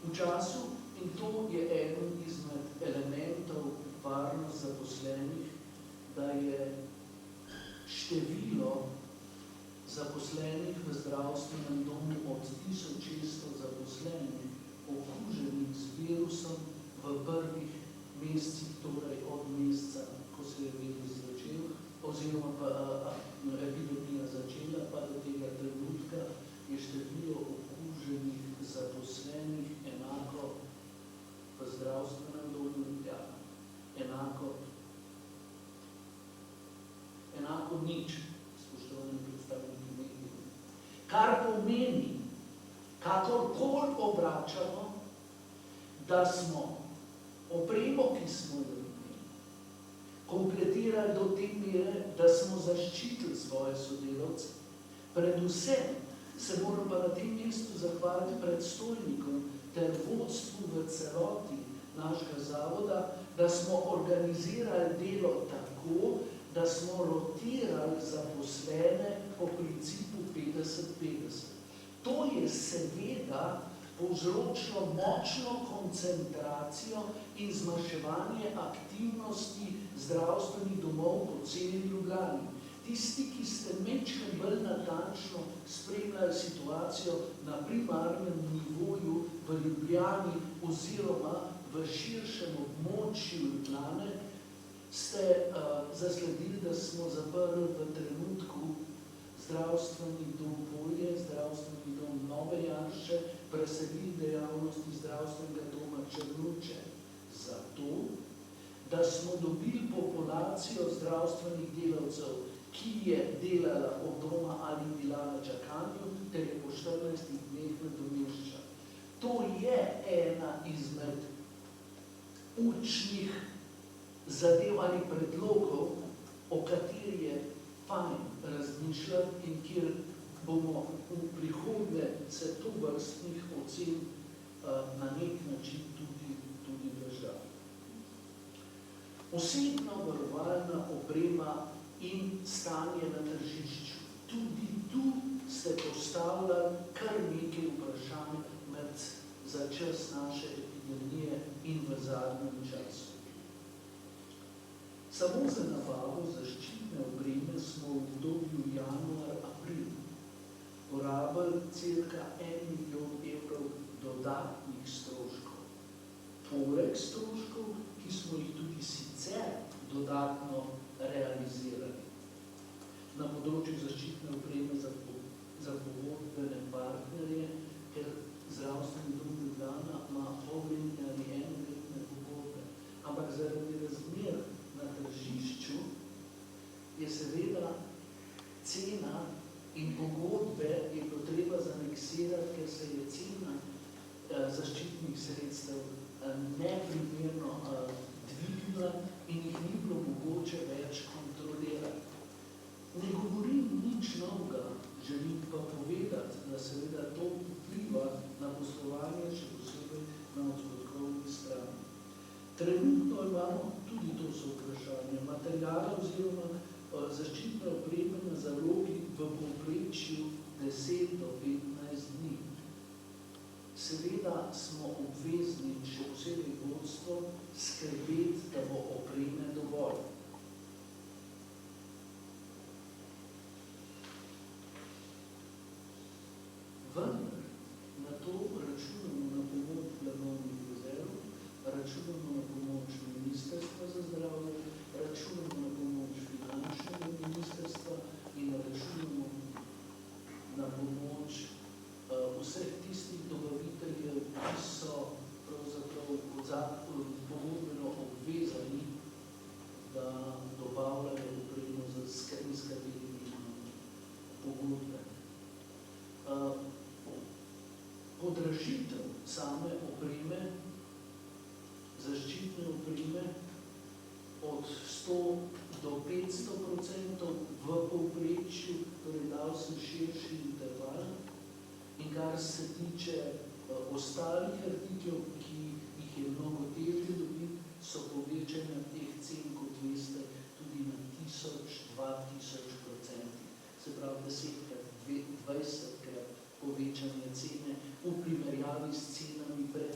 V času, in to je eden izmed elementov varnost zaposlenih, da je število zaposlenih v zdravstvenem domu od 1600 zaposlenih okuženih z virusom v prvih mesecih, torej od meseca, ko se je virus začel, oziroma pa epidemija začela, pa do tega trenutka je število okuženih zaposlenih enako v zdravstvenem domu, enako nič, spoštovani predstavniki medijev. Kar pomeni, kakorkoli obračamo, da smo opremo, ki smo jo imeli, kompletirali do te mere, da smo zaščitili svoje sodelavce. Predvsem se moram pa na tem mestu zahvaliti predstojnikom ter vodstvu v celoti našega zavoda, da smo organizirali delo tako, da smo rotirali zaposlene po principu 50-50. To je seveda povzročilo močno koncentracijo in zmanjševanje aktivnosti zdravstvenih domov po celi Ljubljani. Tisti, ki ste majčkeno bolj natančno spremljali situacijo na primarnem nivoju v Ljubljani oziroma v širšem območju Ljubljane, ste zasledili, da smo zaprli v trenutku zdravstveni dom Polje, zdravstveni dom Nove Janše, preselili dejavnosti zdravstvenega doma Črnuče. Zato, da smo dobili populacijo zdravstvenih delavcev, ki je delala od doma ali bila na čakanju, ter je po 14 dneh nadomeščala. To je ena izmed učnih zadev ali predlogov, o kateri je fajn razmišljati in kjer bomo v prihodnje se tovrstnih ocen na nek način tudi držali. Osebna varovalna oprema in stanje na tržišču. Tudi tu ste postavljali kar nekaj vprašanj za čas naše epidemije in v zadnjem času. Samo za nabavo zaščitne opreme smo v obdobju januar-april porabili cirka 1 milijon evrov dodatnih stroškov. Poleg stroškov, ki smo jih tudi sicer dodatno realizirali. Na področju zaščitne opreme za pogodbene partnerje, ker zdravstveni dom Ljubljana ima polletne ali enoletne pogodbe. Ampak zaradi razmer na tržišču je seveda cena in pogodbe je potreba zaneksirati, ker se je cena zaščitnih sredstev neprimerno dvignila in jih ni bilo mogoče več kontrolirati. Ne govorim nič novega, želim pa povedati, da seveda to vpliva na poslovanje, še posebej na odhodkovni strani. Trenutno imamo, tudi to so vprašanje, materijale oziroma zaščitne opreme na zalogi v povprečju 10 do 15 dni. Seveda smo obvezni, še posebej vodstvo, skrbeti, da bo opreme dovolj. Vendar na to računamo na pomoč blagovnih rezerv, računamo na pomoč Ministrstva za zdravje, računamo na pomoč finančnega ministrstva in računamo na pomoč vseh tistih dobaviteljev, ki so pravzaprav pogodbeno obvezani, da dobavljajo opremo s katerimi imamo pogodbe. Podražitev same opreme, zaščitne opreme od 100 do 500% v povprečju, torej dal sem širši interval, in kar se tiče ostalih artiklov, ki jih je mnogo težje dobiti, so povečanja teh cen, kot veste, tudi na 1000-2000%. Se pravi 10-krat, 20-krat povečanje cene v primerjavi s cenami pred